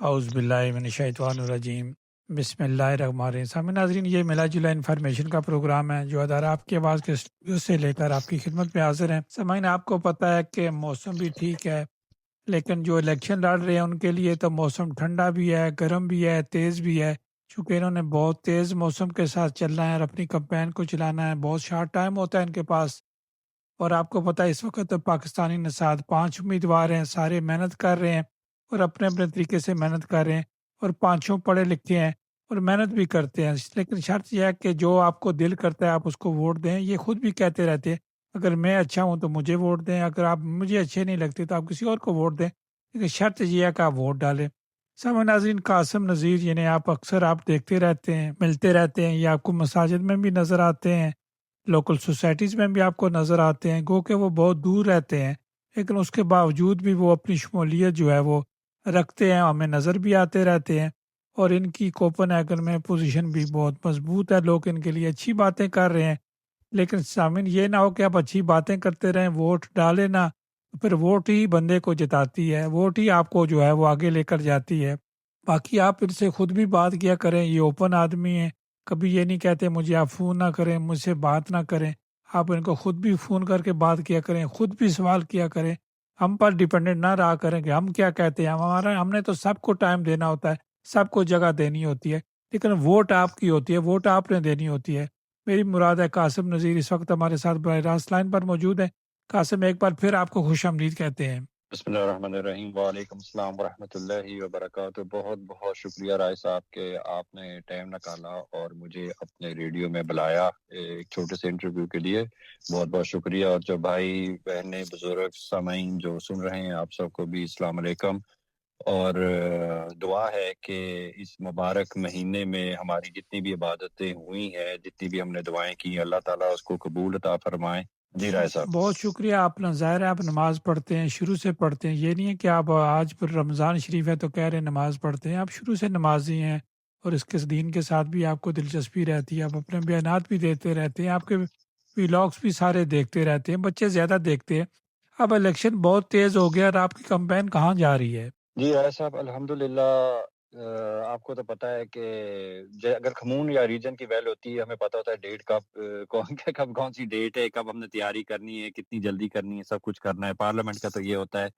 اعوذ باللہ من الشیطان الرجیم بسم اللہ الرحمن الرحیم۔ سامعین ناظرین، یہ ملا جلا انفارمیشن کا پروگرام ہے جو ادارہ آپ کی آواز کے اسٹوڈیو سے لے کر آپ کی خدمت میں حاضر ہیں۔ سامعین، آپ کو پتہ ہے کہ موسم بھی ٹھیک ہے، لیکن جو الیکشن لڑ رہے ہیں ان کے لیے تو موسم ٹھنڈا بھی ہے، گرم بھی ہے، تیز بھی ہے، چونکہ انہوں نے بہت تیز موسم کے ساتھ چلنا ہے اور اپنی کمپین کو چلانا ہے۔ بہت شارٹ ٹائم ہوتا ہے ان کے پاس، اور آپ کو پتہ ہے اس وقت پاکستانی نژاد 5 امیدوار ہیں، سارے محنت کر رہے ہیں اور اپنے اپنے طریقے سے محنت کر رہے ہیں، اور پانچوں پڑھے لکھے ہیں اور محنت بھی کرتے ہیں۔ لیکن شرط یہ ہے کہ جو آپ کو دل کرتا ہے آپ اس کو ووٹ دیں۔ یہ خود بھی کہتے رہتے ہیں اگر میں اچھا ہوں تو مجھے ووٹ دیں، اگر آپ مجھے اچھے نہیں لگتے تو آپ کسی اور کو ووٹ دیں، لیکن شرط یہ ہے کہ آپ ووٹ ڈالیں۔ سامعین ناظرین، قاسم نذیر جنہیں آپ اکثر دیکھتے رہتے ہیں، ملتے رہتے ہیں، یا آپ کو مساجد میں بھی نظر آتے ہیں، لوکل سوسائٹیز میں بھی آپ کو نظر آتے ہیں، گو کہ وہ بہت دور رہتے ہیں، لیکن اس کے باوجود بھی وہ اپنی شمولیت جو ہے وہ رکھتے ہیں، ہمیں نظر بھی آتے رہتے ہیں، اور ان کی کوپن ہیگن میں پوزیشن بھی بہت مضبوط ہے، لوگ ان کے لیے اچھی باتیں کر رہے ہیں۔ لیکن سامعین، یہ نہ ہو کہ آپ اچھی باتیں کرتے رہیں، ووٹ ڈالیں نہ، پھر ووٹ ہی بندے کو جتاتی ہے، ووٹ ہی آپ کو جو ہے وہ آگے لے کر جاتی ہے۔ باقی آپ ان سے خود بھی بات کیا کریں، یہ اوپن آدمی ہیں، کبھی یہ نہیں کہتے مجھے آپ فون نہ کریں، مجھ سے بات نہ کریں۔ آپ ان کو خود بھی فون کر کے بات کیا کریں، خود بھی سوال کیا کریں، ہم پر ڈیپینڈنٹ نہ رہا کریں کہ ہم کیا کہتے ہیں۔ ہم نے تو سب کو ٹائم دینا ہوتا ہے، سب کو جگہ دینی ہوتی ہے، لیکن ووٹ آپ کی ہوتی ہے، ووٹ آپ نے دینی ہوتی ہے۔ میری مراد ہے قاسم نذیر اس وقت ہمارے ساتھ براہ راست لائن پر موجود ہے۔ قاسم، ایک بار پھر آپ کو خوش آمدید کہتے ہیں۔ بسم اللہ الرحمن الرحیم۔ وعلیکم السلام ورحمۃ اللہ وبرکاتہ۔ بہت بہت شکریہ رائے صاحب کہ آپ نے ٹائم نکالا اور مجھے اپنے ریڈیو میں بلایا ایک چھوٹے سے انٹرویو کے لیے۔ بہت بہت شکریہ۔ اور جو بھائی بہنیں بزرگ سامعین جو سن رہے ہیں، آپ سب کو بھی السلام علیکم، اور دعا ہے کہ اس مبارک مہینے میں ہماری جتنی بھی عبادتیں ہوئی ہیں، جتنی بھی ہم نے دعائیں کی، اللہ تعالیٰ اس کو قبول عطا فرمائیں۔ جی رائے صاحب۔ بہت شکریہ۔ آپ ظاہر ہے آپ نماز پڑھتے ہیں، شروع سے پڑھتے ہیں، یہ نہیں ہے کہ آپ آج پر رمضان شریف ہے تو کہہ رہے ہیں نماز پڑھتے ہیں، آپ شروع سے نمازی ہیں، اور اس کے دین کے ساتھ بھی آپ کو دلچسپی رہتی ہے، آپ اپنے بیانات بھی دیتے رہتے ہیں، آپ کے ولاگس بھی سارے دیکھتے رہتے ہیں، بچے زیادہ دیکھتے ہیں۔ اب الیکشن بہت تیز ہو گیا اور آپ کی کمپین کہاں جا رہی ہے؟ جی رائے صاحب، الحمدللہ آپ کو تو پتہ ہے کہ اگر کھمون یا ریجن کی ویل ہوتی ہے، ہمیں پتہ ہوتا ہے ڈیٹ کب کون سی ڈیٹ ہے، کب ہم نے تیاری کرنی ہے، کتنی جلدی کرنی ہے، سب کچھ کرنا ہے۔ پارلیمنٹ کا تو یہ ہوتا ہے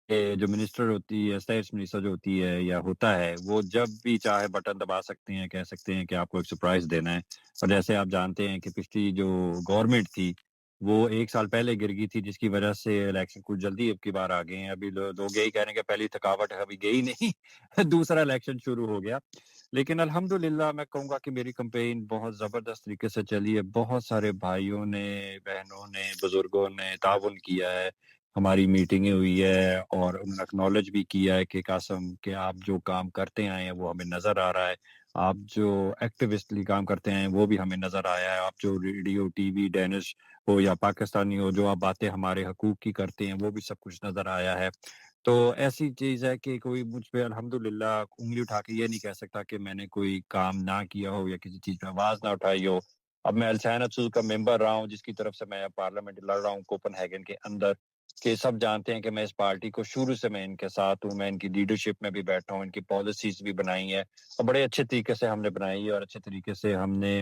کہ جو منسٹر ہوتی ہے، اسٹیٹس منسٹر جو ہوتی ہے یا ہوتا ہے، وہ جب بھی چاہے بٹن دبا سکتے ہیں، کہہ سکتے ہیں کہ آپ کو ایک سرپرائز دینا ہے۔ اور جیسے آپ جانتے ہیں کہ پچھلی جو گورنمنٹ تھی وہ 1 سال پہلے گر گئی تھی، جس کی وجہ سے الیکشن کچھ جلدی اب کی بار آ گئے ہیں۔ ابھی لوگ یہی کہہ رہے ہیں کہ پہلی تھکاوٹ ہے، ابھی گئی نہیں دوسرا الیکشن شروع ہو گیا۔ لیکن الحمدللہ میں کہوں گا کہ میری کمپین بہت زبردست طریقے سے چلی ہے۔ بہت سارے بھائیوں نے، بہنوں نے، بزرگوں نے تعاون کیا ہے، ہماری میٹنگیں ہوئی ہے، اور انہوں نے اکنالج بھی کیا ہے کہ قاسم کہ آپ جو کام کرتے آئے ہیں وہ ہمیں نظر آ رہا ہے، آپ جو ایکٹیوسٹلی کام کرتے ہیں وہ بھی ہمیں نظر آیا ہے، آپ جو ریڈیو ٹی وی ڈینش ہو یا پاکستانی ہو، جو آپ باتیں ہمارے حقوق کی کرتے ہیں وہ بھی سب کچھ نظر آیا ہے۔ تو ایسی چیز ہے کہ کوئی مجھ پہ الحمدللہ انگلی اٹھا کے یہ نہیں کہہ سکتا کہ میں نے کوئی کام نہ کیا ہو یا کسی چیز پہ آواز نہ اٹھائی ہو۔ اب میں السین افسوس کا ممبر رہا ہوں، جس کی طرف سے میں پارلیمنٹ لڑ رہا ہوں کوپن ہیگن کے اندر، کہ سب جانتے ہیں کہ میں اس پارٹی کو شروع سے میں ان کے ساتھ ہوں، میں ان کی لیڈرشپ میں بھی بیٹھا ہوں، ان کی پالیسیز بھی بنائی ہیں اور بڑے اچھے طریقے سے ہم نے بنائی ہے، اور اچھے طریقے سے ہم نے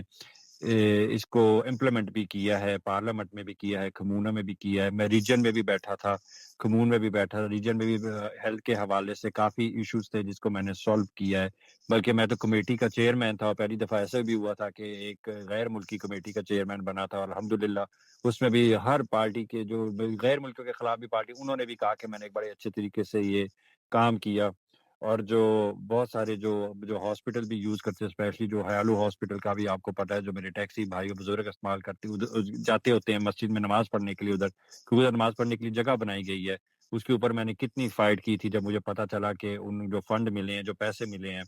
اس کو امپلیمنٹ بھی کیا ہے، پارلیمنٹ میں بھی کیا ہے، کھمونہ میں بھی کیا ہے۔ میں ریجن میں بھی بیٹھا تھا، کھمون میں بھی بیٹھا تھا، ریجن میں بھی ہیلتھ کے حوالے سے کافی ایشوز تھے جس کو میں نے سولو کیا ہے، بلکہ میں تو کمیٹی کا چیئرمین تھا، اور پہلی دفعہ ایسا بھی ہوا تھا کہ ایک غیر ملکی کمیٹی کا چیئرمین بنا تھا، اور الحمدللہ اس میں بھی ہر پارٹی کے جو غیر ملکوں کے خلاف بھی پارٹی، انہوں نے بھی کہا کہ میں نے ایک بڑے اچھے طریقے سے یہ کام کیا۔ اور جو بہت سارے جو ہاسپٹل بھی یوز کرتے ہیں، اسپیشلی جو حیالو ہاسپٹل کا بھی آپ کو پتہ ہے، جو میرے ٹیکسی بھائی بزرگ استعمال کرتے جاتے ہوتے ہیں مسجد میں نماز پڑھنے کے لیے، ادھر نماز پڑھنے کے لیے جگہ بنائی گئی ہے، اس کے اوپر میں نے کتنی فائٹ کی تھی جب مجھے پتا چلا کہ ان جو فنڈ ملے ہیں، جو پیسے ملے ہیں،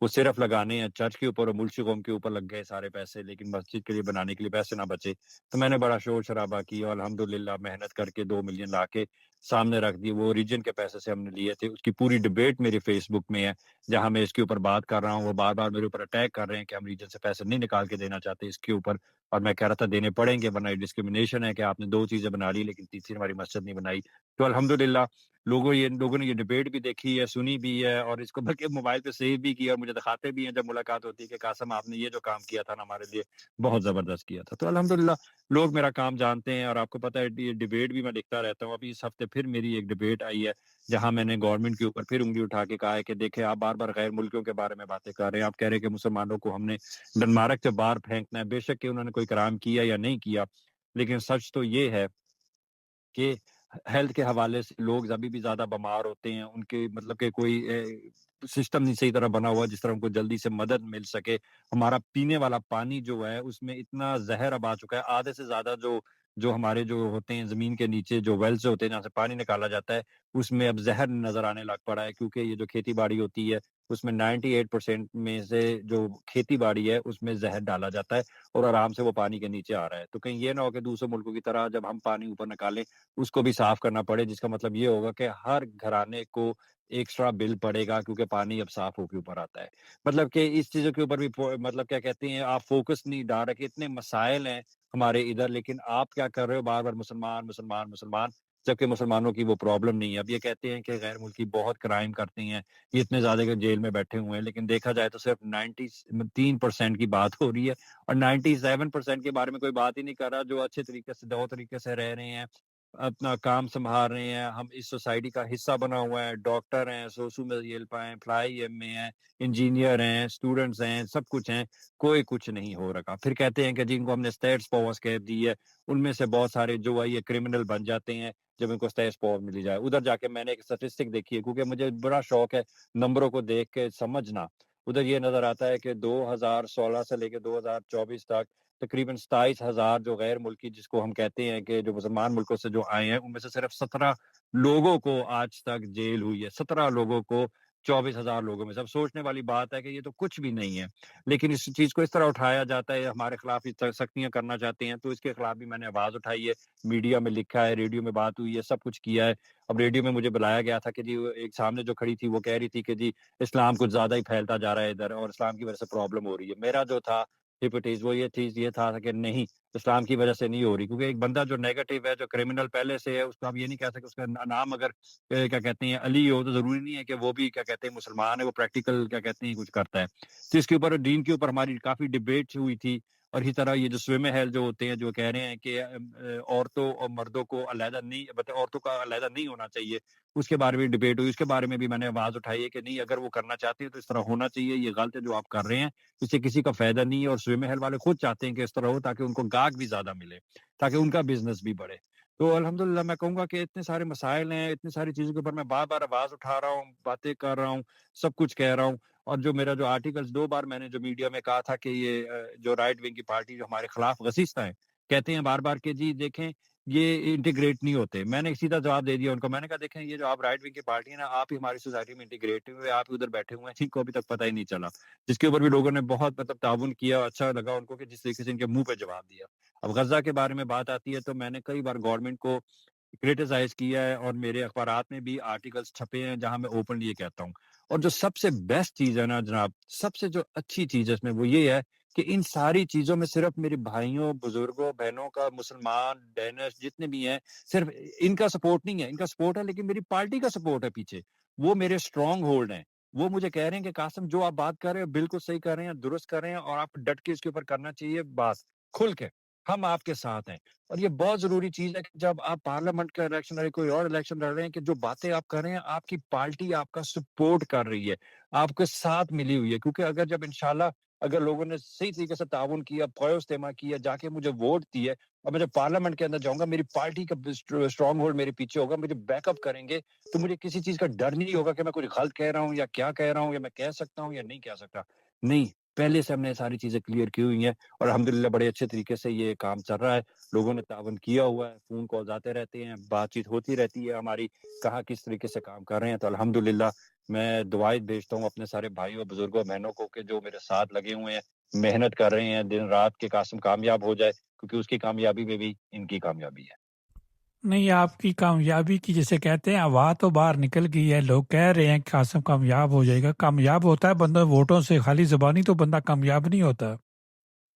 وہ صرف لگانے ہیں چرچ کے اوپر اور ملشی قوم کے اوپر لگ گئے سارے پیسے، لیکن مسجد کے لیے بنانے کے لیے پیسے نہ بچے۔ تو میں نے بڑا شور شرابہ کیا، اور الحمدللہ محنت کر کے 2 ملین لا کے سامنے رکھ دی، وہ ریجن کے پیسے سے ہم نے لیے تھے. اس کی پوری ڈبیٹ میرے فیس بک میں ہے جہاں میں اس کے اوپر بات کر رہا ہوں. وہ بار بار میرے اوپر اٹیک کر رہے ہیں کہ ہم ریجن سے پیسے نہیں نکال کے دینا چاہتے اس کے اوپر. اور میں کہہ رہا تھا دینے پڑیں گے ورنہ ڈسکرمنیشن ہے کہ آپ نے 2 چیزیں بنا لی لیکن تیسری ہماری مسجد نہیں بنائی. تو الحمدللہ لوگوں نے یہ ڈبیٹ بھی دیکھی ہے، سنی بھی ہے، اور اس کو بلکہ موبائل پہ سیو بھی کیا اور مجھے دکھاتے بھی ہیں جب ملاقات ہوتی ہے کہ قاسم آپ نے یہ جو کام کیا تھا نا ہمارے لیے بہت زبردست کیا تھا. تو الحمدللہ لوگ میرا کام جانتے ہیں. اور آپ کو پتہ ہے یہ ڈبیٹ بھی میں لکھتا رہتا ہوں. ابھی اس ہفتے پھر میری ایک ڈبیٹ آئی ہے جہاں میں نے گورنمنٹ کے اوپر پھر انگلی اٹھا کے کہا ہے کہ دیکھیں آپ بار بار غیر ملکیوں کے بارے میں باتیں کر رہے ہیں. آپ کہہ رہے ہیں کہ مسلمانوں کو ہم نے ڈنمارک سے باہر پھینکنا ہے. بے شک کہ انہوں نے کوئی کرام کیا یا نہیں کیا، لیکن سچ تو یہ ہے کہ ہیلتھ کے حوالے سے لوگ ابھی بھی زیادہ بیمار ہوتے ہیں. ان کے مطلب کہ کوئی سسٹم نہیں صحیح طرح بنا ہوا جس طرح ان کو جلدی سے مدد مل سکے. ہمارا پینے والا پانی جو ہے اس میں اتنا زہر اب آ چکا ہے. آدھے سے زیادہ جو ہمارے جو ہوتے ہیں زمین کے نیچے جو ویلز ہوتے ہیں جہاں سے پانی نکالا جاتا ہے اس میں اب زہر نظر آنے لگ پڑا ہے. کیونکہ یہ جو کھیتی باڑی ہوتی ہے اس میں 98% میں سے جو کھیتی باڑی ہے اس میں زہر ڈالا جاتا ہے اور آرام سے وہ پانی کے نیچے آ رہا ہے. تو کہیں یہ نہ ہو کہ دوسرے ملکوں کی طرح جب ہم پانی اوپر نکالیں اس کو بھی صاف کرنا پڑے، جس کا مطلب یہ ہوگا کہ ہر گھرانے کو ایکسٹرا بل پڑے گا کیونکہ پانی اب صاف ہو کے اوپر آتا ہے. مطلب کہ اس چیزوں کے اوپر بھی مطلب کیا کہتے ہیں آپ فوکس نہیں ڈال رہے کہ اتنے مسائل ہیں ہمارے ادھر، لیکن آپ کیا کر رہے ہو بار بار مسلمان مسلمان مسلمان، جبکہ مسلمانوں کی وہ پرابلم نہیں ہے. اب یہ کہتے ہیں کہ غیر ملکی بہت کرائم کرتے ہیں، یہ اتنے زیادہ کہ جیل میں بیٹھے ہوئے ہیں، لیکن دیکھا جائے تو صرف 93% کی بات ہو رہی ہے اور 97% کے بارے میں کوئی بات ہی نہیں کر رہا جو اچھے طریقے سے دو طریقے سے رہ رہے ہیں، اپنا کام سنبھال رہے ہیں. ہم اس سوسائٹی کا حصہ بنا ہوا ہے، ڈاکٹر ہیں، سوسو میں ہیلپ ہیں، فلائی ایم میں ہیں، انجینئر ہیں، اسٹوڈنٹس ہیں، سب کچھ ہیں، کوئی کچھ نہیں ہو رکھا. پھر کہتے ہیں کہ جن کو ہم نے اسٹیٹس پاورز کہہ دی ہے ان میں سے بہت سارے جو ہے یہ کرمنل بن جاتے ہیں جب ان کو اسٹیٹس پاور ملی جائے. ادھر جا کے میں نے ایک اسٹیٹسٹک دیکھی ہے کیونکہ مجھے بڑا شوق ہے نمبروں کو دیکھ کے سمجھنا. ادھر یہ نظر آتا ہے کہ 2016 سے لے کے 2024 تک تقریباً 27,000 جو غیر ملکی جس کو ہم کہتے ہیں کہ جو مسلمان ملکوں سے جو آئے ہیں ان میں سے صرف 17 لوگوں کو آج تک جیل ہوئی ہے. 17 لوگوں کو 24,000 لوگوں میں سے. اب سوچنے والی بات ہے کہ یہ تو کچھ بھی نہیں ہے، لیکن اس چیز کو اس طرح اٹھایا جاتا ہے، ہمارے خلاف اس طرح سختیاں کرنا چاہتے ہیں. تو اس کے خلاف بھی میں نے آواز اٹھائی ہے، میڈیا میں لکھا ہے، ریڈیو میں بات ہوئی ہے، سب کچھ کیا ہے. اب ریڈیو میں مجھے بلایا گیا تھا کہ جی ایک سامنے جو کھڑی تھی وہ کہہ رہی تھی کہ جی اسلام کچھ زیادہ ہی پھیلتا جا رہا ہے ادھر اور اسلام کی وجہ سے پرابلم ہو رہی ہے. میرا جو تھا ہپوٹیز وہ یہ تھا کہ نہیں، اسلام کی وجہ سے نہیں ہو رہی. کیونکہ ایک بندہ جو نیگیٹو ہے، جو کرمنل پہلے سے ہے، اس کو آپ یہ نہیں کہہ سکتے اس کا نام اگر کیا کہتے ہیں علی ہو تو ضروری نہیں ہے کہ وہ بھی کیا کہتے ہیں مسلمان ہے، وہ پریکٹیکل کیا کہتے ہیں کچھ کرتا ہے. تو اس کے اوپر دین کے اوپر ہماری کافی ڈبیٹ ہوئی تھی. اور اسی طرح یہ جو سوئم ہیل جو ہوتے ہیں جو کہہ رہے ہیں کہ عورتوں اور مردوں کو علیحدہ نہیں، عورتوں کا علیحدہ نہیں ہونا چاہیے، اس کے بارے میں ڈبیٹ ہوئی. اس کے بارے میں بھی میں نے آواز اٹھائی ہے کہ نہیں، اگر وہ کرنا چاہتے ہیں تو اس طرح ہونا چاہیے. یہ غلط ہے جو آپ کر رہے ہیں، اس سے کسی کا فائدہ نہیں ہے. اور سوئم ہیل والے خود چاہتے ہیں کہ اس طرح ہو تاکہ ان کو گاہک بھی زیادہ ملے، تاکہ ان کا بزنس بھی بڑھے. تو الحمدللہ میں کہوں گا کہ اتنے سارے مسائل ہیں، اتنی ساری چیزوں کے اوپر میں بار بار آواز اٹھا رہا ہوں، باتیں کر رہا ہوں، سب کچھ کہہ رہا ہوں. اور جو میرا جو آرٹیکلز 2 بار میں نے جو میڈیا میں کہا تھا کہ یہ جو رائٹ ونگ کی پارٹی جو ہمارے خلاف غسیستہ ہیں، کہتے ہیں بار بار کہ جی دیکھیں یہ انٹیگریٹ نہیں ہوتے. میں نے سیدھا جواب دے دیا ان کو. میں نے کہا دیکھیں یہ جو آپ رائٹ ونگ کی پارٹی ہے نا، آپ ہی ہماری سوسائٹی میں انٹیگریٹ ہوئے، آپ ادھر بیٹھے ہوئے ہیں جن کو ابھی تک پتہ ہی نہیں چلا، جس کے اوپر بھی لوگوں نے بہت تعاون کیا. اچھا لگا ان کو کہ جس طریقے سے ان کے منہ پہ جواب دیا. اب غزہ کے بارے میں بات آتی ہے تو میں نے کئی بار گورنمنٹ کو کرٹیسائز کیا ہے اور میرے اخبارات میں بھی آرٹیکلز چھپے ہیں جہاں میں اوپنلی یہ کہتا ہوں. اور جو سب سے بیسٹ چیز ہے نا جناب، سب سے جو اچھی چیز ہے اس میں وہ یہ ہے کہ ان ساری چیزوں میں صرف میرے بھائیوں، بزرگوں، بہنوں کا، مسلمان ڈینرز جتنے بھی ہیں، صرف ان کا سپورٹ نہیں ہے. ان کا سپورٹ ہے لیکن میری پارٹی کا سپورٹ ہے پیچھے. وہ میرے سٹرونگ ہولڈ ہیں. وہ مجھے کہہ رہے ہیں کہ قاسم جو آپ بات کر رہے ہیں بالکل صحیح کر رہے ہیں، درست کر رہے ہیں، اور آپ ڈٹ کے اس کے اوپر کرنا چاہیے بات کھل کے. ہم آپ کے ساتھ ہیں. اور یہ بہت ضروری چیز ہے کہ جب آپ پارلیمنٹ کا الیکشن لڑ کوئی اور الیکشن لڑ رہے ہیں کہ جو باتیں آپ کر رہے ہیں آپ کی پارٹی آپ کا سپورٹ کر رہی ہے، آپ کے ساتھ ملی ہوئی ہے. کیونکہ اگر جب انشاءاللہ اگر لوگوں نے صحیح طریقے سے تعاون کیا، پوئے استعمال کیا، جا کے مجھے ووٹ دیے، اور میں جب پارلیمنٹ کے اندر جاؤں گا میری پارٹی کا اسٹرانگ ہولڈ میرے پیچھے ہوگا، مجھے بیک اپ کریں گے، تو مجھے کسی چیز کا ڈر نہیں ہوگا کہ میں کچھ غلط کہہ رہا ہوں یا کیا کہہ رہا ہوں، یا میں کہہ سکتا ہوں یا نہیں کہہ سکتا. نہیں، پہلے سے ہم نے ساری چیزیں کلیئر کی ہوئی ہیں اور الحمدللہ بڑے اچھے طریقے سے یہ کام چل رہا ہے. لوگوں نے تعاون کیا ہوا ہے، فون کالز آتے رہتے ہیں، بات چیت ہوتی رہتی ہے ہماری، کہاں کس طریقے سے کام کر رہے ہیں. تو الحمدللہ میں دعائیں بھیجتا ہوں اپنے سارے بھائیوں، بزرگوں، بہنوں کو کہ جو میرے ساتھ لگے ہوئے ہیں، محنت کر رہے ہیں دن رات، کے قاسم کامیاب ہو جائے، کیونکہ اس کی کامیابی میں بھی ان کی کامیابی ہے. نہیں آپ کی کامیابی کی جسے کہتے ہیں ہوا تو باہر نکل گئی ہے، لوگ کہہ رہے ہیں کہ قاسم کامیاب ہو جائے گا، کامیاب ہوتا ہے بندہ ووٹوں سے، خالی زبانی تو بندہ کامیاب نہیں ہوتا۔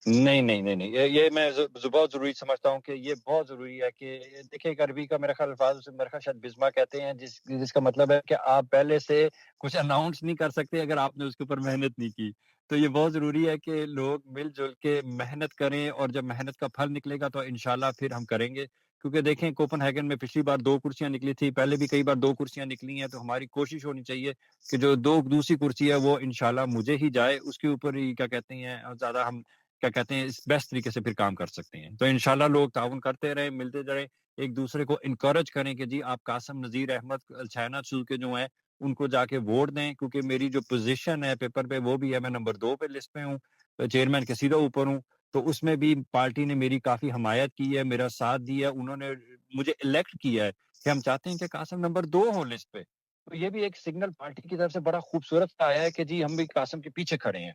نہیں، یہ میں بہت ضروری سمجھتا ہوں کہ یہ بہت ضروری ہے کہ دیکھیں ایک عربی کا میرا خیال الفاظ اسے میرا خیال شاید بسما کہتے ہیں جس کا مطلب ہے کہ آپ پہلے سے کچھ اناؤنس نہیں کر سکتے اگر آپ نے اس کے اوپر محنت نہیں کی۔ تو یہ بہت ضروری ہے کہ لوگ مل جل کے محنت کریں اور جب محنت کا پھل نکلے گا تو انشاءاللہ پھر ہم کریں گے، کیونکہ دیکھیں کوپن ہیگن میں پچھلی بار 2 کرسیاں نکلی تھی، پہلے بھی کئی بار 2 کرسیاں نکلی ہیں، تو ہماری کوشش ہونی چاہیے کہ جو دوسری کرسی ہے وہ انشاءاللہ مجھے ہی جائے، اس کے اوپر ہی کیا کہتے ہیں زیادہ ہم کیا کہتے ہیں اس بیسٹ طریقے سے پھر کام کر سکتے ہیں۔ تو انشاءاللہ لوگ تعاون کرتے رہیں، ملتے رہیں، ایک دوسرے کو انکریج کریں کہ جی آپ قاسم نذیر احمد چائنا چو کے جو ہیں ان کو جا کے ووٹ دیں، کیونکہ میری جو پوزیشن ہے پیپر پہ وہ بھی ہے، میں نمبر 2 پہ لسٹ پہ ہوں، چیئرمین کے سیدھا اوپر ہوں، تو اس میں بھی پارٹی نے میری کافی حمایت کی ہے، میرا ساتھ دیا، انہوں نے مجھے الیکٹ کیا ہے کہ ہم چاہتے ہیں کہ قاسم نمبر 2 ہوں لسٹ پہ۔ تو یہ بھی ایک سگنل پارٹی کی طرف سے بڑا خوبصورت آیا ہے کہ جی ہم بھی قاسم کے پیچھے کھڑے ہیں۔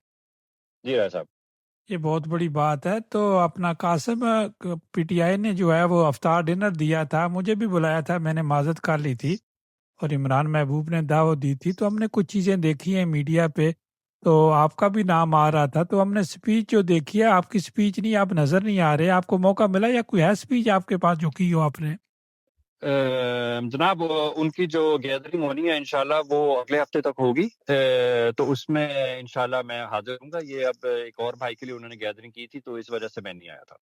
جی راجا صاحب۔ یہ بہت بڑی بات ہے۔ تو اپنا قاسم پی ٹی آئی نے جو ہے وہ افطار ڈنر دیا تھا، مجھے بھی بلایا تھا، میں نے معذرت کر لی تھی، اور عمران محبوب نے دعوت دی تھی، تو ہم نے کچھ چیزیں دیکھی ہیں میڈیا پہ، تو آپ کا بھی نام آ رہا تھا، تو ہم نے سپیچ جو دیکھی ہے، آپ کی سپیچ نہیں، آپ نظر نہیں آ رہے، آپ کو موقع ملا یا کوئی ہے سپیچ آپ کے پاس جو کی ہو آپ نے؟ جناب ان کی جو گیدرنگ ہونی ہے انشاءاللہ وہ اگلے ہفتے تک ہوگی، تو اس میں انشاءاللہ میں حاضر ہوں گا۔ یہ اب ایک اور بھائی کے لیے انہوں نے گیدرنگ کی تھی تو اس وجہ سے میں نہیں آیا تھا۔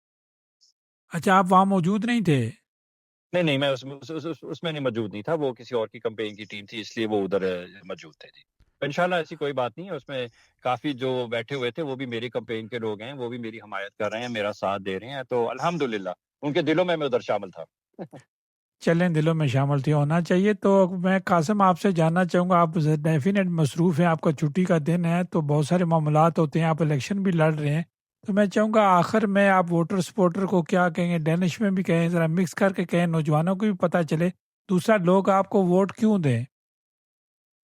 اچھا آپ وہاں موجود نہیں تھے؟ نہیں میں اس میں نہیں موجود نہیں تھا، وہ کسی اور کی کمپین کی ٹیم تھی اس لیے وہ ادھر موجود تھے جی۔ انشاءاللہ ایسی کوئی بات نہیں ہے، اس میں کافی جو بیٹھے ہوئے تھے وہ بھی میری کمپین کے لوگ ہیں، وہ بھی میری حمایت کر رہے ہیں، میرا ساتھ دے رہے ہیں، تو الحمدللہ ان کے دلوں میں ادھر شامل تھا۔ چلیں دلوں میں شامل تھی، ہونا چاہیے۔ تو میں قاسم آپ سے جاننا چاہوں گا، آپ ڈیفینیٹ مصروف ہیں، آپ کا چھٹی کا دن ہے تو بہت سارے معاملات ہوتے ہیں، آپ الیکشن بھی لڑ رہے ہیں، تو میں چاہوں گا آخر میں آپ ووٹر سپورٹر کو کیا کہیں گے، ڈینش میں بھی کہیں، ذرا مکس کر کے کہیں، نوجوانوں کو بھی پتہ چلے، دوسرا لوگ آپ کو ووٹ کیوں دیں۔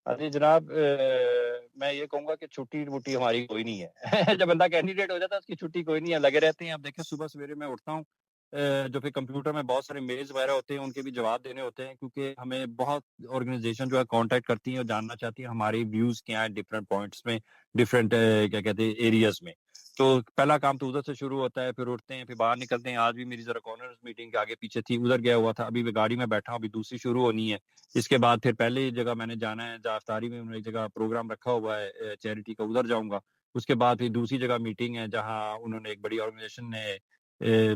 جی جناب، میں یہ کہوں گا کہ چھٹی وٹی ہماری کوئی نہیں ہے۔ جب بندہ کینڈیڈیٹ ہو جاتا ہے اس کی چھٹی کوئی نہیں ہے، لگے رہتے ہیں۔ اب دیکھیں صبح سویرے میں اٹھتا ہوں، جو پھر کمپیوٹر میں بہت سارے میلز وغیرہ ہوتے ہیں ان کے بھی جواب دینے ہوتے ہیں، کیونکہ ہمیں بہت آرگنائزیشن جو ہے کانٹیکٹ کرتی ہیں اور جاننا چاہتی ہیں ہماری ویوز کیا ہیں ڈفرینٹ پوائنٹس میں، ڈفرینٹ کیا کہتے ہیں ایریاز میں۔ تو پہلا کام تو ادھر سے شروع ہوتا ہے، پھر اٹھتے ہیں، پھر باہر نکلتے ہیں۔ آج بھی میری ذرا کارنرز میٹنگ کے آگے پیچھے تھی، ادھر گیا ہوا تھا، ابھی میں گاڑی میں بیٹھا ہوں، ابھی دوسری شروع ہونی ہے۔ اس کے بعد پھر پہلے جگہ میں نے جانا ہے، جہاں افطاری میں انہوں نے ایک جگہ پروگرام رکھا ہوا ہے چیریٹی کا، ادھر جاؤں گا۔ اس کے بعد پھر دوسری جگہ میٹنگ ہے جہاں انہوں نے ایک بڑی آرگنائزیشن نے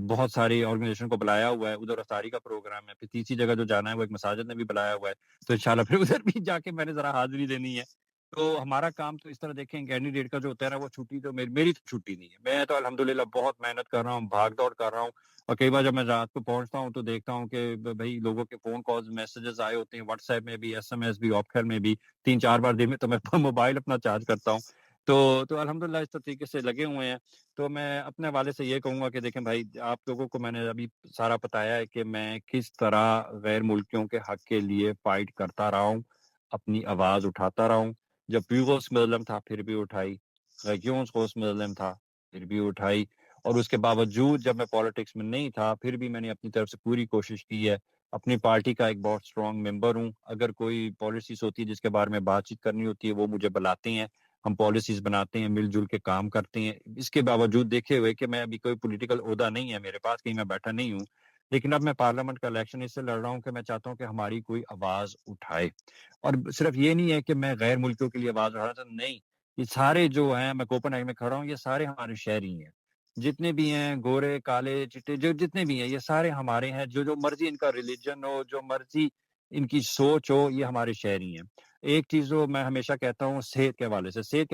بہت ساری آرگنائزیشن کو بلایا ہوا ہے، ادھر افطاری کا پروگرام ہے۔ پھر تیسری جگہ جو جانا ہے وہ ایک مساجد نے بھی بلایا ہوا ہے، تو انشاءاللہ پھر ادھر بھی جا کے میں نے ذرا حاضری دینی ہے۔ تو ہمارا کام تو اس طرح دیکھیں، کینڈیڈیٹ کا جو ہوتا ہے نا وہ چھٹی تو میری تو چھٹی نہیں ہے، میں تو الحمدللہ بہت محنت کر رہا ہوں، بھاگ دوڑ کر رہا ہوں، اور کئی بار جب میں رات کو پہنچتا ہوں تو دیکھتا ہوں کہ بھائی لوگوں کے فون کالز میسیجز آئے ہوتے ہیں، واٹس ایپ میں بھی، ایس ایم ایس بھی، آپ خیر میں بھی، 3-4 بار دن میں تو میں موبائل اپنا چارج کرتا ہوں۔ تو الحمدللہ اس طریقے سے لگے ہوئے ہیں۔ تو میں اپنے حوالے سے یہ کہوں گا کہ دیکھیں بھائی، آپ لوگوں کو میں نے ابھی سارا بتایا ہے کہ میں کس طرح غیر ملکیوں کے حق کے لیے فائٹ کرتا رہا ہوں، اپنی آواز اٹھاتا رہا ہوں۔ جب پیوگوس مظلم تھا پھر بھی اٹھائی، غیونس کوس مظلم تھا پھر بھی اٹھائی، اور اس کے باوجود جب میں پالیٹکس میں نہیں تھا پھر بھی میں نے اپنی طرف سے پوری کوشش کی ہے۔ اپنی پارٹی کا ایک بہت اسٹرانگ ممبر ہوں، اگر کوئی پالیسیز ہوتی ہے جس کے بارے میں بات چیت کرنی ہوتی ہے وہ مجھے بلاتے ہیں، ہم پالیسیز بناتے ہیں، مل جل کے کام کرتے ہیں۔ اس کے باوجود دیکھے ہوئے کہ میں ابھی کوئی پولیٹیکل عہدہ نہیں ہے میرے پاس، کہیں میں بیٹھا نہیں ہوں، لیکن اب میں پارلیمنٹ کا الیکشن اس سے لڑ رہا ہوں کہ میں چاہتا ہوں کہ ہماری کوئی آواز اٹھائے۔ اور صرف یہ نہیں ہے کہ میں غیر ملکیوں کے لیے آواز اٹھا رہا تھا، نہیں، یہ سارے جو ہیں، میں کوپن ہیگن میں کھڑا ہوں، یہ سارے ہمارے شہری ہیں، جتنے بھی ہیں، گورے کالے چٹے، جو جتنے بھی ہیں یہ سارے ہمارے ہیں، جو مرضی ان کا ریلیجن ہو، جو مرضی ان کی سوچ ہو، یہ ہمارے شہری ہیں۔ ایک چیز جو میں ہمیشہ کہتا ہوں، صحت کے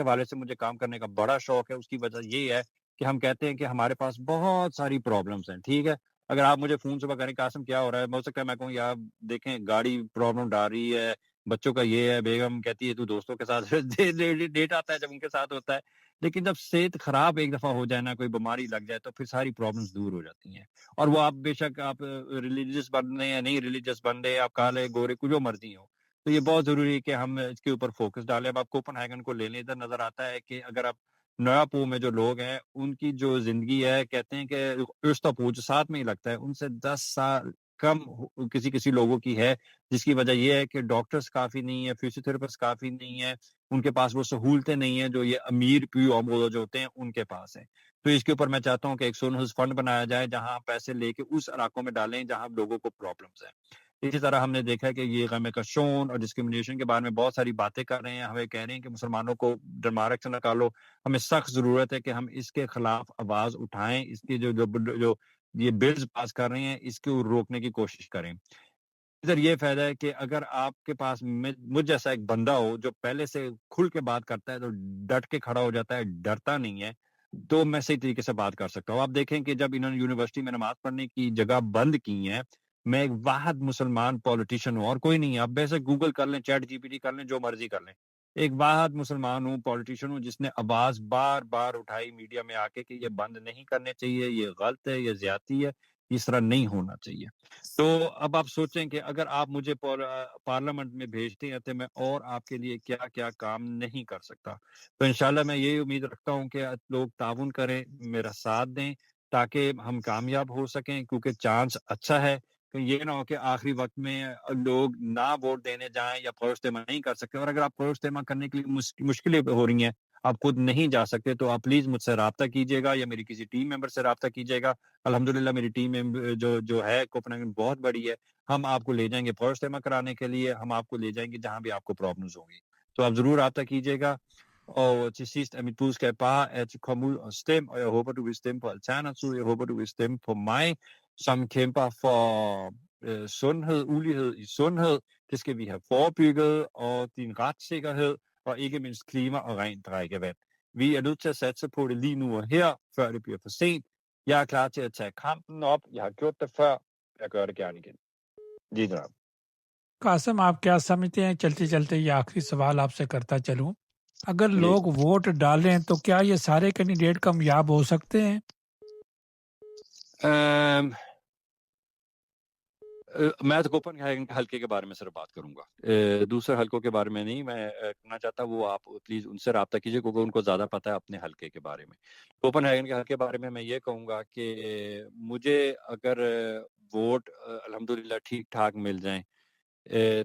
حوالے سے مجھے کام کرنے کا بڑا شوق ہے۔ اس کی وجہ یہ ہے کہ ہم کہتے ہیں کہ ہمارے پاس بہت ساری پرابلمس ہیں، ٹھیک ہے، اگر آپ مجھے فون صبح کریں قاسم کیا ہو رہا ہے، ہو سکتا ہے میں کہوں یار دیکھیں گاڑی پرابلم ڈال رہی ہے، بچوں کا یہ ہے، بیگم کہتی ہے تو دوستوں کے ساتھ ڈیٹ آتا ہے جب ان کے ساتھ ہوتا ہے، لیکن جب صحت خراب ایک دفعہ ہو جائے نا، کوئی بیماری لگ جائے تو پھر ساری پرابلمس دور ہو جاتی ہیں۔ اور وہ آپ بے شک آپ ریلیجیس بن رہے ہیں، نہیں ریلیجیس بن رہے، آپ کالے گورے کچھ جو مرضی ہو، تو یہ بہت ضروری ہے کہ ہم اس کے اوپر فوکس ڈالیں۔ اب آپ کوپن ہیگن کو لے لیں، ادھر نظر آتا ہے کہ اگر آپ نیا پو میں جو لوگ ہیں ان کی جو زندگی ہے، کہتے ہیں کہ رشتہ پو جو ساتھ میں ہی لگتا ہے، ان سے 10 سال کم کسی کسی لوگوں کی ہے، جس کی وجہ یہ ہے کہ ڈاکٹرز کافی نہیں ہیں، فزیوتھراپسٹ کافی نہیں ہیں، ان کے پاس وہ سہولتیں نہیں ہیں جو یہ امیر پیو جو ہوتے ہیں ان کے پاس ہیں۔ تو اس کے اوپر میں چاہتا ہوں کہ ایک سونہز فنڈ بنایا جائے جہاں پیسے لے کے اس علاقوں میں ڈالیں جہاں لوگوں کو پرابلمس ہیں۔ اسی طرح ہم نے دیکھا ہے کہ یہ غم کشون اور ڈسکریمنیشن کے بارے میں بہت ساری باتیں کر رہے ہیں، ہمیں کہہ رہے ہیں کہ مسلمانوں کو ڈنمارک سے نکالو، ہمیں سخت ضرورت ہے کہ ہم اس کے خلاف آواز اٹھائیں، اس کی جو یہ بلز پاس کر رہے ہیں اس کو روکنے کی کوشش کریں۔ ادھر یہ فائدہ ہے کہ اگر آپ کے پاس مجھ جیسا ایک بندہ ہو جو پہلے سے کھل کے بات کرتا ہے تو ڈٹ کے کھڑا ہو جاتا ہے، ڈرتا نہیں ہے، تو میں صحیح طریقے سے بات کر سکتا ہوں۔ آپ دیکھیں کہ جب انہوں نے یونیورسٹی میں نماز پڑھنے کی جگہ بند کی ہیں، میں ایک واحد مسلمان پولیٹیشین ہوں اور کوئی نہیں ہے، آپ ویسے گوگل کر لیں، چیٹ جی پی ٹی کر لیں، جو مرضی کر لیں، ایک واحد مسلمان ہوں، پولیٹیشین ہوں جس نے آواز بار بار اٹھائی میڈیا میں آ کے کہ یہ بند نہیں کرنے چاہیے، یہ غلط ہے، یہ زیادتی ہے، اس طرح نہیں ہونا چاہیے۔ تو اب آپ سوچیں کہ اگر آپ مجھے پارلیمنٹ میں بھیجتے ہیں تو میں اور آپ کے لیے کیا کیا کام نہیں کر سکتا۔ تو انشاءاللہ میں یہی امید رکھتا ہوں کہ لوگ تعاون کریں، میرا ساتھ دیں تاکہ ہم کامیاب ہو سکیں، کیونکہ چانس اچھا ہے کہ یہ نہ ہو کہ آخری وقت میں لوگ نہ ووٹ دینے جائیں یا فروش تیمہ نہیں کر سکتے۔ اور اگر آپ فروش تیمہ کرنے کے لیے مشکلیں ہو رہی ہیں، آپ خود نہیں جا سکتے، تو آپ پلیز مجھ سے رابطہ کیجیے گا یا میری کسی ٹیم ممبر سے رابطہ کیجیے گا۔ الحمدللہ میری ٹیم جو ہے کوپن بہت بڑی ہے، ہم آپ کو لے جائیں گے فروش تیمہ کرانے کے لیے، ہم آپ کو لے جائیں گے جہاں بھی آپ کو پرابلمز ہوں گی۔ تو آپ ضرور رابطہ کیجیے گا۔ Og til sidst er mit budskab bare at komme ud og stemme, og jeg håber, du vil stemme på Alternativet. Jeg håber, du vil stemme på mig, som kæmper for sundhed, ulighed i sundhed. Det skal vi have forebygget, og din retssikkerhed, og ikke mindst klima og rent drikkevand. Vi er nødt til at satse på det lige nu og her, før det bliver for sent. Jeg er klar til at tage kampen op. Jeg har gjort det før. Jeg gør det gerne igen. جی جناب۔ قاسم آپ کیا سمجھتے ہیں، چلتے چلتے یہ آخری سوال آپ سے کرتا چلوں، اگر جی لوگ ووٹ ڈالیں تو کیا یہ سارے کینڈیڈیٹ کامیاب ہو سکتے ہیں؟ میں تو کوپن حلقے کے بارے میں صرف بات کروں گا، دوسرے حلقوں کے بارے میں نہیں میں کرنا چاہتا۔ وہ آپ پلیز ان سے رابطہ کیجیے کیونکہ ان کو زیادہ پتہ ہے اپنے حلقے کے بارے میں۔ کوپن ہیگن کے حلقے کے بارے میں یہ کہوں گا کہ مجھے اگر ووٹ الحمدللہ ٹھیک ٹھاک مل جائیں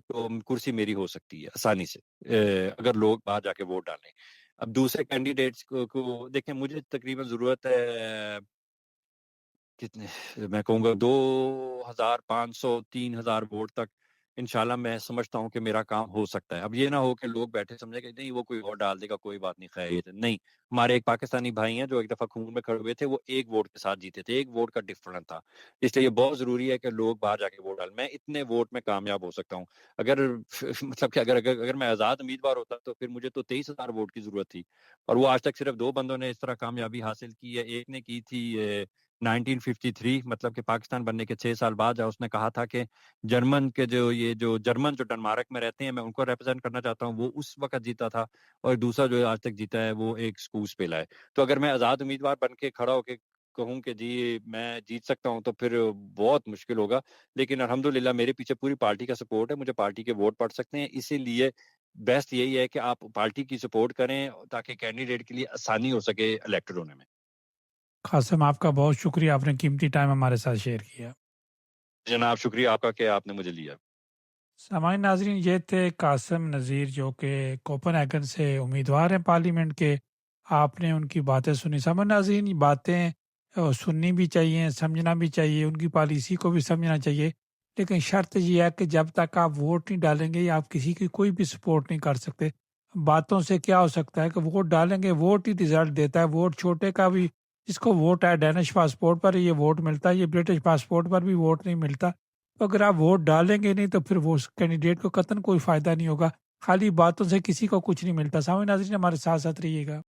تو کرسی میری ہو سکتی ہے آسانی سے، اگر لوگ باہر جا کے ووٹ ڈالیں۔ اب دوسرے کینڈیڈیٹس کو دیکھیں، مجھے تقریباً ضرورت ہے کتنے، میں کہوں گا 2500-3000 ووٹ تک انشاءاللہ میں سمجھتا ہوں کہ میرا کام ہو سکتا ہے۔ اب یہ نہ ہو کہ لوگ بیٹھے سمجھے کہ نہیں وہ کوئی اور ڈال دے گا، کوئی بات نہیں، خیر نہیں۔ ہمارے ایک پاکستانی بھائی ہیں جو ایک دفعہ خون میں کھڑے ہوئے تھے، وہ ایک ووٹ کے ساتھ جیتے تھے، ایک ووٹ کا ڈفرنٹ تھا۔ اس لیے یہ بہت ضروری ہے کہ لوگ باہر جا کے ووٹ ڈالیں۔ میں اتنے ووٹ میں کامیاب ہو سکتا ہوں۔ اگر مطلب کہ اگر میں آزاد امیدوار ہوتا تو پھر مجھے تو 23,000 ووٹ کی ضرورت تھی، اور وہ آج تک صرف 2 بندوں نے اس طرح کامیابی حاصل کی ہے۔ ایک نے کی تھی 1953، مطلب کہ پاکستان بننے کے 6 سال بعد، اس نے کہا تھا کہ جرمن کے جو ڈنمارک میں رہتے ہیں میں ان کو ریپرزینٹ کرنا چاہتا ہوں، وہ اس وقت جیتا تھا۔ اور دوسرا جو آج تک جیتا ہے وہ ایک سکوس پیلا ہے۔ تو اگر میں آزاد امیدوار بن کے کھڑا ہو کے کہوں کہ جی میں جیت سکتا ہوں تو پھر بہت مشکل ہوگا، لیکن الحمدللہ میرے پیچھے پوری پارٹی کا سپورٹ ہے، مجھے پارٹی کے ووٹ پڑ سکتے ہیں۔ اسی لیے بیسٹ یہی ہے کہ آپ پارٹی کی سپورٹ کریں تاکہ کینڈیڈیٹ کے لیے آسانی ہو سکے الیکٹڈ ہونے میں۔ قاسم آپ کا بہت شکریہ، آپ نے قیمتی ٹائم ہمارے ساتھ شیئر کیا۔ جناب شکریہ آپ کا کہ آپ نے مجھے لیا۔ سامعین ناظرین، یہ تھے قاسم نذیر جو کہ کوپن ہیگن سے امیدوار ہیں پارلیمنٹ کے۔ آپ نے ان کی باتیں سنی۔ سامعین ناظرین، یہ باتیں سننی بھی چاہیے، سمجھنا بھی چاہیے، ان کی پالیسی کو بھی سمجھنا چاہیے، لیکن شرط یہ ہے کہ جب تک آپ ووٹ نہیں ڈالیں گے یا آپ کسی کی کوئی بھی سپورٹ نہیں کر سکتے۔ باتوں سے کیا ہو سکتا ہے کہ ووٹ ڈالیں گے، ووٹ ہی رزلٹ دیتا ہے۔ ووٹ چھوٹے کا بھی، جس کو ووٹ ہے ڈینش پاسپورٹ پر یہ ووٹ ملتا ہے، یہ برٹش پاسپورٹ پر بھی ووٹ نہیں ملتا۔ تو اگر آپ ووٹ ڈالیں گے نہیں تو پھر وہ کینڈیڈیٹ کو قطعاً کوئی فائدہ نہیں ہوگا، خالی باتوں سے کسی کو کچھ نہیں ملتا۔ سامعین ناظرین، ہمارے ساتھ ساتھ رہیے گا۔